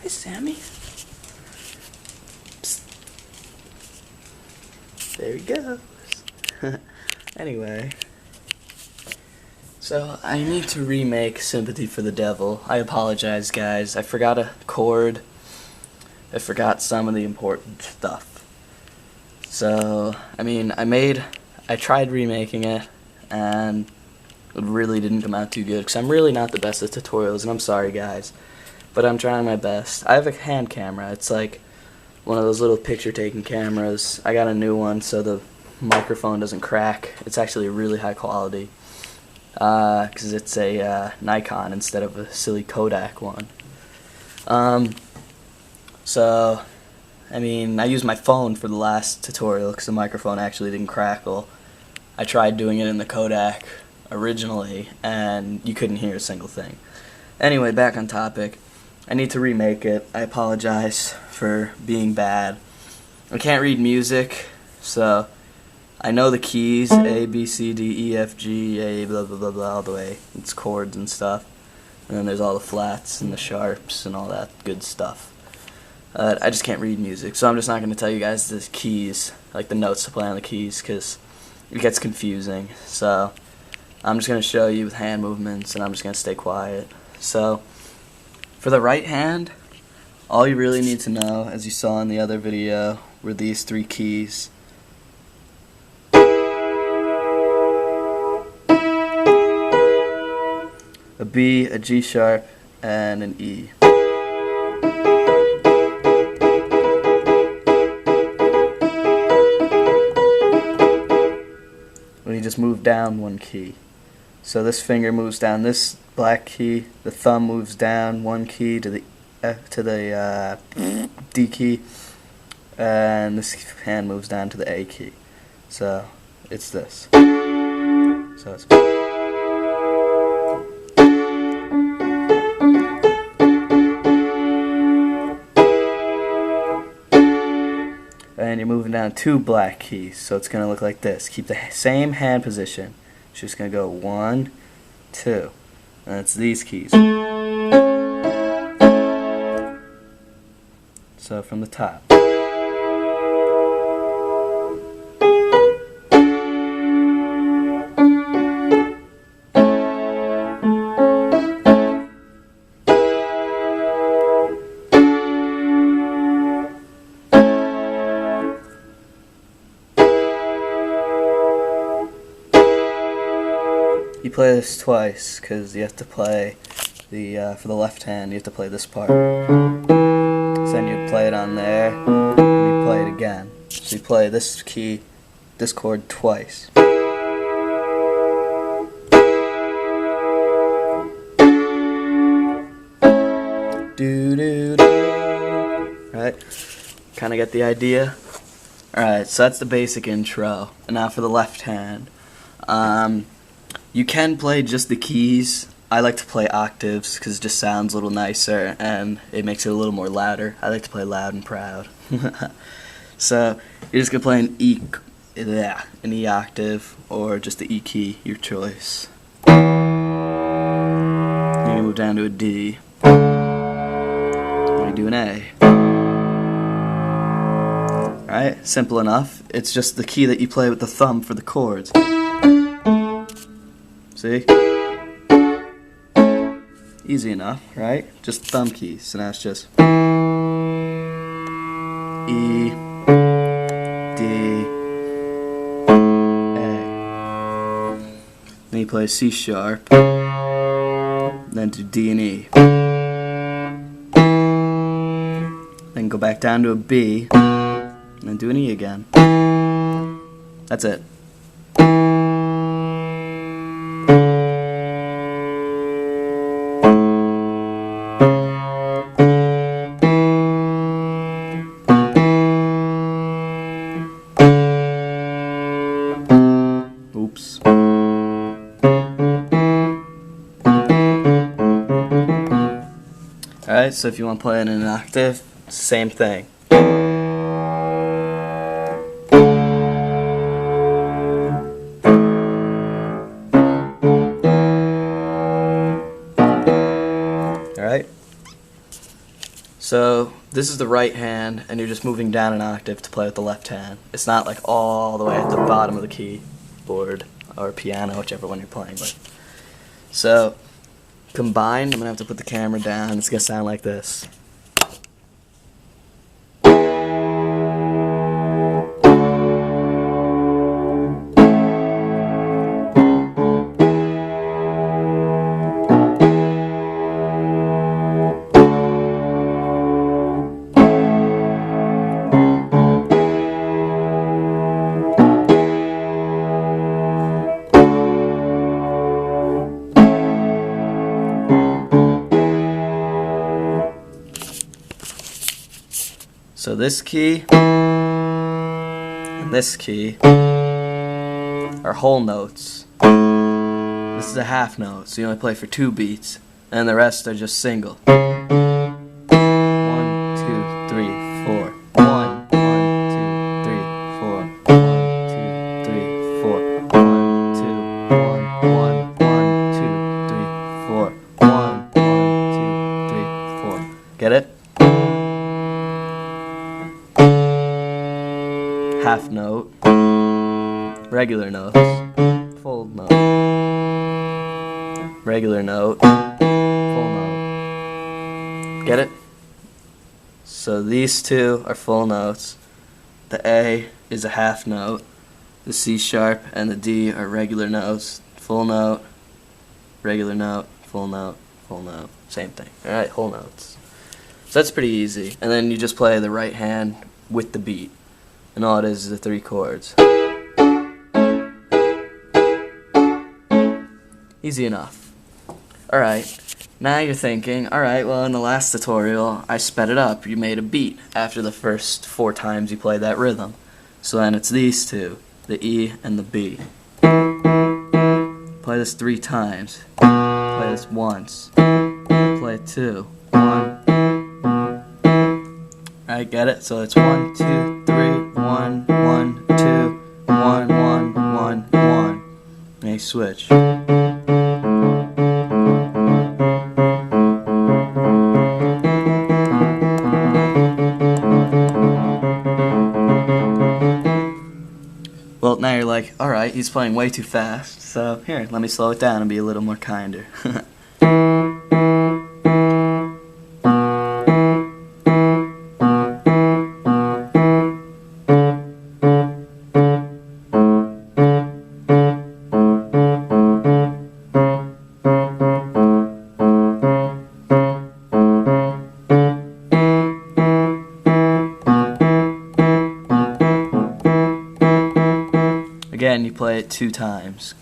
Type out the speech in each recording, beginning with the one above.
Hi, Sammy. Psst. There he goes. Anyway, so I need to remake Sympathy for the Devil. I apologize, guys. I forgot a chord. I forgot some of the important stuff. So, I tried remaking it, and it really didn't come out too good, because I'm really not the best at tutorials, and I'm sorry, guys. But I'm trying my best. I have a hand camera. It's like one of those little picture-taking cameras. I got a new one, so the microphone doesn't crack. It's actually really high quality, because it's a Nikon instead of a silly Kodak one. So, I used my phone for the last tutorial because the microphone actually didn't crackle. I tried doing it in the Kodak originally, and you couldn't hear a single thing. Anyway, back on topic. I need to remake it. I apologize for being bad. I can't read music, so I know the keys, A, B, C, D, E, F, G, A, blah, blah, blah, blah, all the way. It's chords and stuff. And then there's all the flats and the sharps and all that good stuff. I just can't read music, so I'm just not going to tell you guys the keys, like the notes to play on the keys, because it gets confusing. So I'm just going to show you with hand movements, and I'm just going to stay quiet. So for the right hand, all you really need to know, as you saw in the other video, were these three keys. A B, a G sharp, and an E. When you just move down one key. So this finger moves down this black key, the thumb moves down one key to the D key, and this hand moves down to the A key. So it's this. So it's and you're moving down two black keys, so it's going to look like this. Keep the same hand position. It's just going to go 1, 2, and it's these keys. So from the top. You play this twice because you have to play for the left hand, you have to play this part. So then you play it on there, and you play it again. So you play this key, this chord twice. Do do do. Right? Kind of get the idea? Alright, so that's the basic intro. And now for the left hand. You can play just the keys. I like to play octaves because it just sounds a little nicer and it makes it a little more louder. I like to play loud and proud. So you're just going to play an E octave or just the E key, your choice. You're going to move down to a D. Then you do an A. Alright, simple enough. It's just the key that you play with the thumb for the chords. See? Easy enough, right? Just thumb keys. So now it's just E, D, A. Then you play C sharp, then do D and E. Then go back down to a B, and then do an E again. That's it. Oops. Alright, so if you want to play it in an octave, same thing. Alright? So this is the right hand, and you're just moving down an octave to play with the left hand. It's not like all the way at the bottom of the keyboard or piano, whichever one you're playing with. So combined, I'm gonna have to put the camera down. It's gonna sound like this. So this key and this key are whole notes. This is a half note, so you only play for 2 beats, and the rest are just single. 1, 2, 3, 4. 1, 2, 3, 4. 1, 2, 3, 4. 1, 2, 1, 1, 1, 2, 3, 4. 1, 1, 2, 3, 4. Get it? Half note, regular notes, full note, regular note, full note. Get it? So these two are full notes. The A is a half note. The C sharp and the D are regular notes. Full note, regular note, full note, full note. Same thing. Alright, whole notes. So that's pretty easy. And then you just play the right hand with the beat. And all it is the 3 chords. Easy enough. Alright, now you're thinking, alright, well in the last tutorial I sped it up. You made a beat after the first 4 times you played that rhythm. So then it's these two, the E and the B. Play this 3 times. Play this once. Play it 2. 1. Alright, get it? So it's 1, 2, 3, 1, 1, 2, 1, 1, 1, 1. And you switch. Well, now you're like, alright, he's playing way too fast, so here, let me slow it down and be a little more kinder. Again, you play it 2 times.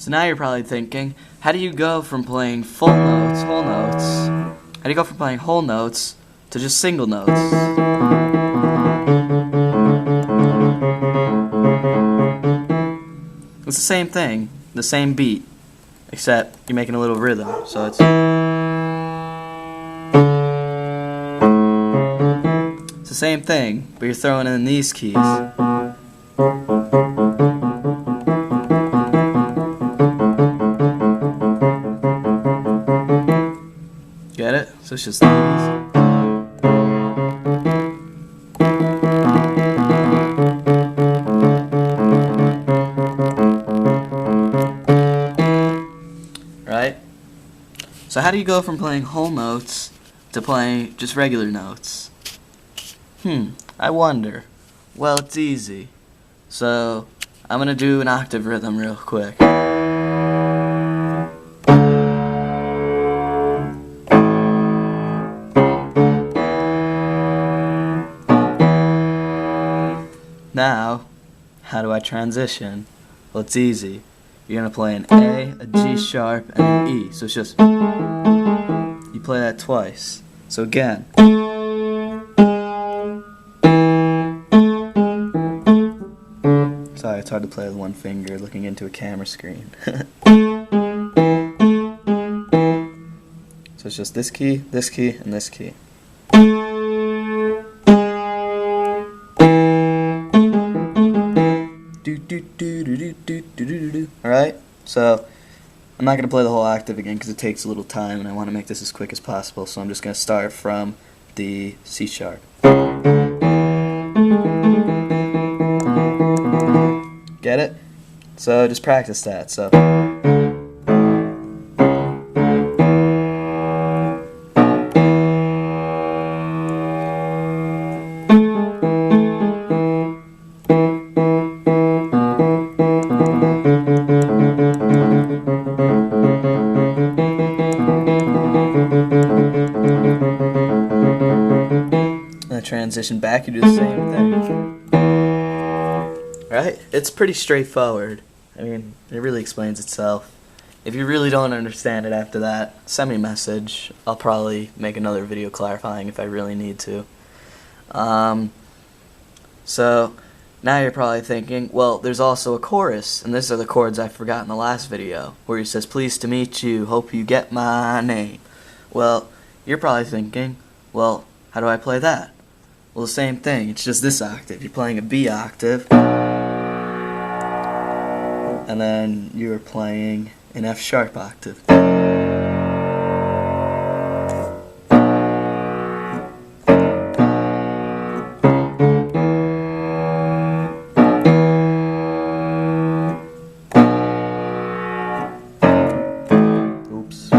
So now you're probably thinking, how do you go from playing full notes, whole notes, how do you go from playing whole notes to just single notes? It's the same thing, the same beat, except you're making a little rhythm, so it's the same thing, but you're throwing in these keys. Get it? So it's just these. Right? So how do you go from playing whole notes to playing just regular notes? I wonder. Well, it's easy. So I'm gonna do an octave rhythm real quick. Now, how do I transition? Well, it's easy. You're going to play an A, a G sharp, and an E. So it's just, you play that twice. So again. Sorry, it's hard to play with one finger looking into a camera screen. So it's just this key, and this key. Alright, so I'm not going to play the whole octave again because it takes a little time and I want to make this as quick as possible, so I'm just going to start from the C sharp. Get it? So just practice that. So transition back, you do the same thing. Right? It's pretty straightforward. I mean, it really explains itself. If you really don't understand it after that, send me a message. I'll probably make another video clarifying if I really need to. So, now you're probably thinking, well, there's also a chorus, and these are the chords I forgot in the last video, where he says, pleased to meet you, hope you get my name. Well, you're probably thinking, well, how do I play that? Well, the same thing, it's just this octave. You're playing a B octave, and then you're playing an F sharp octave. Oops.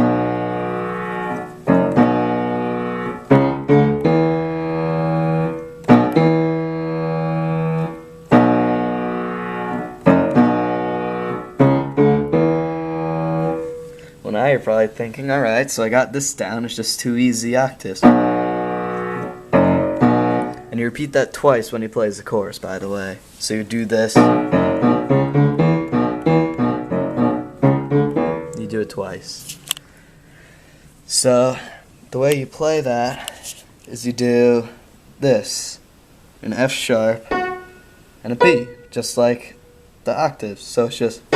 Well, now you're probably thinking, alright, so I got this down, it's just 2 easy octaves. And you repeat that twice when he plays the chorus, by the way. So you do this, you do it twice. So, the way you play that is you do this, an F sharp and a B, just like the octaves. So it's just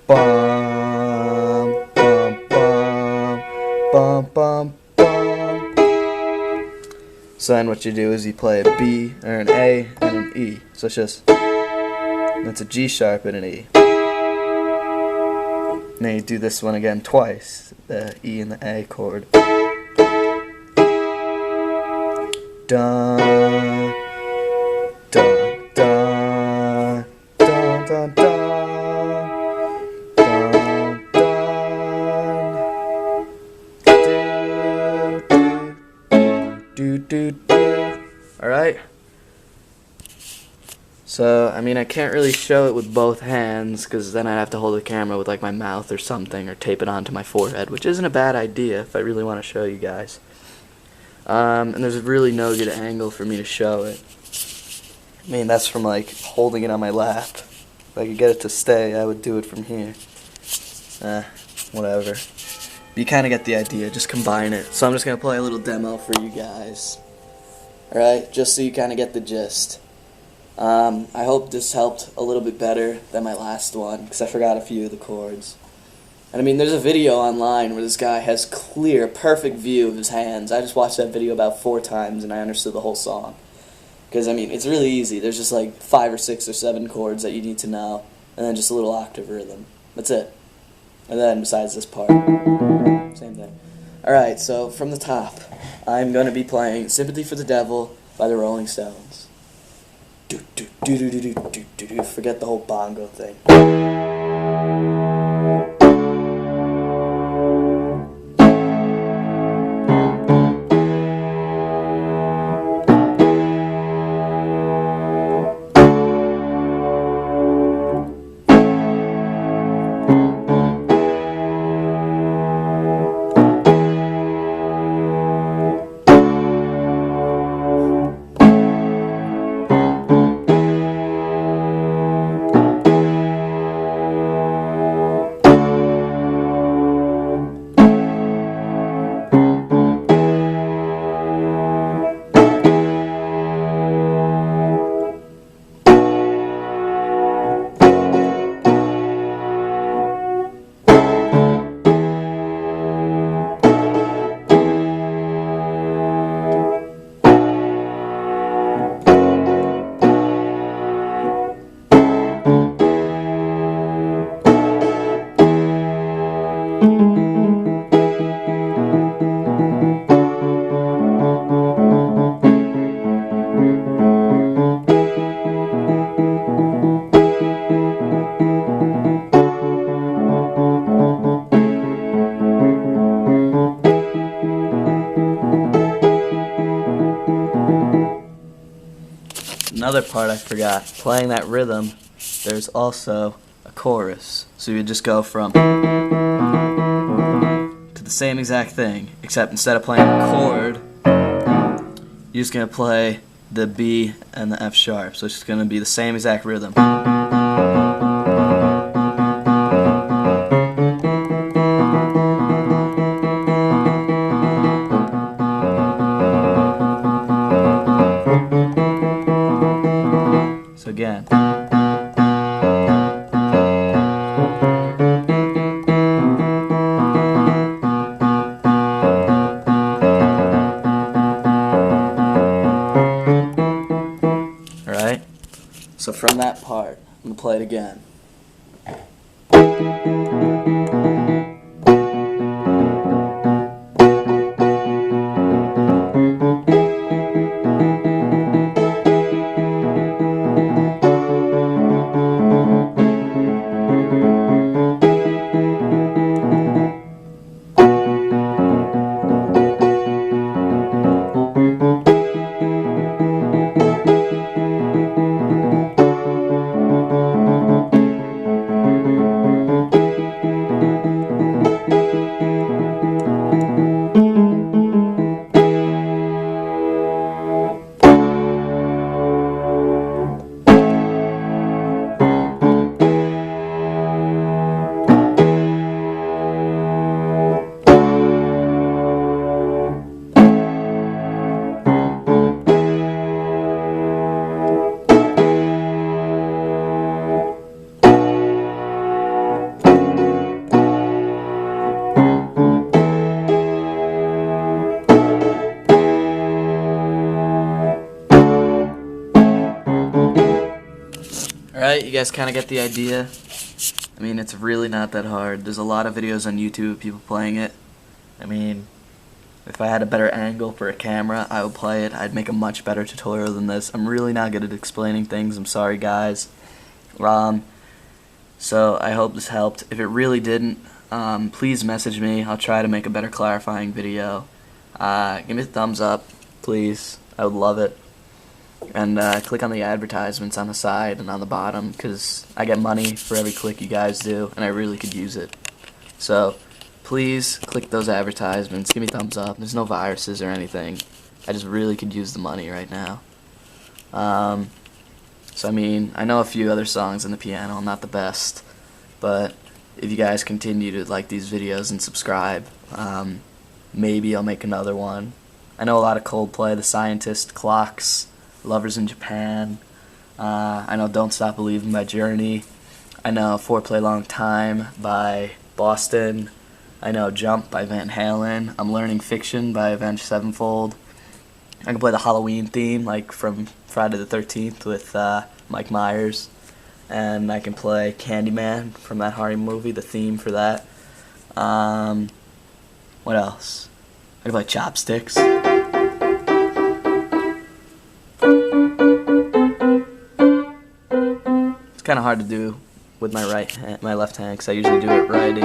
bum, bum, bum, bum, bum, bum. So then what you do is you play a B, or an A, and an E. So it's just, that's a G sharp and an E. And then you do this one again twice, the E and the A chord. Dun, dun, dun, dun, dun, dun. Alright? So, I mean, I can't really show it with both hands because then I'd have to hold the camera with like my mouth or something, or tape it onto my forehead, which isn't a bad idea if I really want to show you guys. And there's really no good angle for me to show it. I mean, that's from like holding it on my lap. If I could get it to stay, I would do it from here. Whatever. But you kind of get the idea, just combine it. So I'm just going to play a little demo for you guys. Alright, just so you kind of get the gist. I hope this helped a little bit better than my last one, because I forgot a few of the chords. And I mean, there's a video online where this guy has clear, perfect view of his hands. I just watched that video about 4 times and I understood the whole song. Because, I mean, it's really easy. There's just like 5 or 6 or 7 chords that you need to know, and then just a little octave rhythm. That's it. And then, besides this part, same thing. Alright, so from the top, I'm going to be playing Sympathy for the Devil by the Rolling Stones. Forget the whole bongo thing. another part I forgot. Playing that rhythm, there's also a chorus. So you just go from to the same exact thing, except instead of playing a chord, you're just going to play the B and the F sharp. So it's just going to be the same exact rhythm. So again. Alright? So from that part, I'm going to play it again. Alright, you guys kind of get the idea. I mean, it's really not that hard. There's a lot of videos on YouTube of people playing it. I mean, if I had a better angle for a camera, I would play it. I'd make a much better tutorial than this. I'm really not good at explaining things. I'm sorry, guys. So I hope this helped. If it really didn't, please message me. I'll try to make a better clarifying video. Give me a thumbs up, please. I would love it. And click on the advertisements on the side and on the bottom, because I get money for every click you guys do, and I really could use it. So please click those advertisements. Give me a thumbs up. There's no viruses or anything. I just really could use the money right now. So I mean, I know a few other songs on the piano. I'm not the best, but if you guys continue to like these videos and subscribe, maybe I'll make another one. I know a lot of Coldplay, The Scientist, Clocks, Lovers in Japan. I know Don't Stop Believing by Journey. I know Foreplay Long Time by Boston. I know Jump by Van Halen. I'm learning Fiction by Avenged Sevenfold. I can play the Halloween theme, like from Friday the 13th with Mike Myers. And I can play Candyman from that horror movie, the theme for that. What else? I can play Chopsticks. It's kind of hard to do with my my left hand, because I usually do it righty.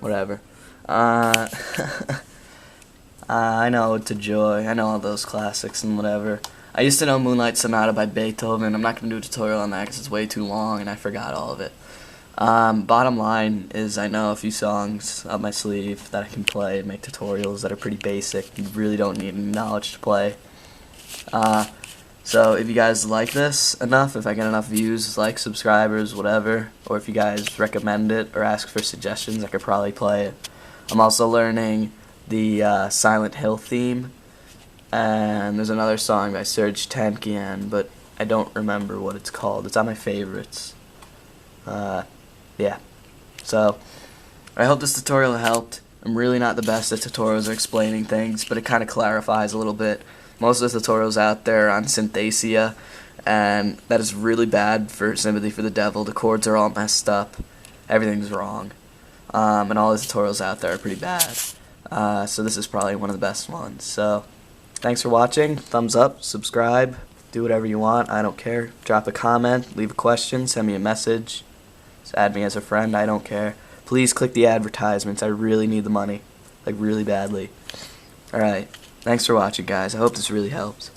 Whatever. I know To Joy. I know all those classics and whatever. I used to know Moonlight Sonata by Beethoven. I'm not going to do a tutorial on that because it's way too long and I forgot all of it. Bottom line is I know a few songs up my sleeve that I can play and make tutorials that are pretty basic. You really don't need any knowledge to play. So if you guys like this enough, if I get enough views, likes, subscribers, whatever, or if you guys recommend it or ask for suggestions, I could probably play it. I'm also learning the Silent Hill theme, and there's another song by Serge Tankian, but I don't remember what it's called. It's on my favorites. Yeah. So I hope this tutorial helped. I'm really not the best at tutorials or explaining things, but it kind of clarifies a little bit. Most of the tutorials out there are on Sympathy, and that is really bad for Sympathy for the Devil. The chords are all messed up. Everything's wrong. And all the tutorials out there are pretty bad. So this is probably one of the best ones. So thanks for watching. Thumbs up, subscribe, do whatever you want. I don't care. Drop a comment, leave a question, send me a message. Just add me as a friend. I don't care. Please click the advertisements. I really need the money. Like, really badly. Alright. Thanks for watching, guys. I hope this really helped.